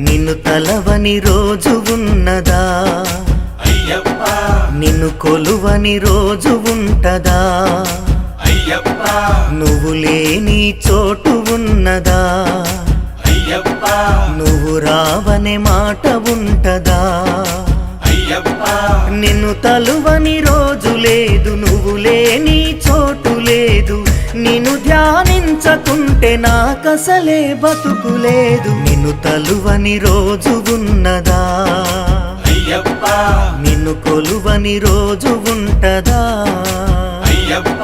నిన్ను తలవని రోజు ఉన్నదా అయ్యప్ప నిన్ను కొలువని రోజు ఉంటదా అయ్యప్ప నువ్వు లేని చోటు ఉన్నదా అయ్యప్ప నువ్వు రావనే మాట ఉంటదా అయ్యప్ప నిన్ను తలువని రోజు లేదు నువ్వు లేని చోటు లేదు నిన్ను ధ్యానించకుంటే నాకసలే బతుకులేదు నిన్ను తలువని రోజు ఉన్నదా అయ్యప్ప నిన్ను కొలువని రోజు ఉంటదా అయ్యప్ప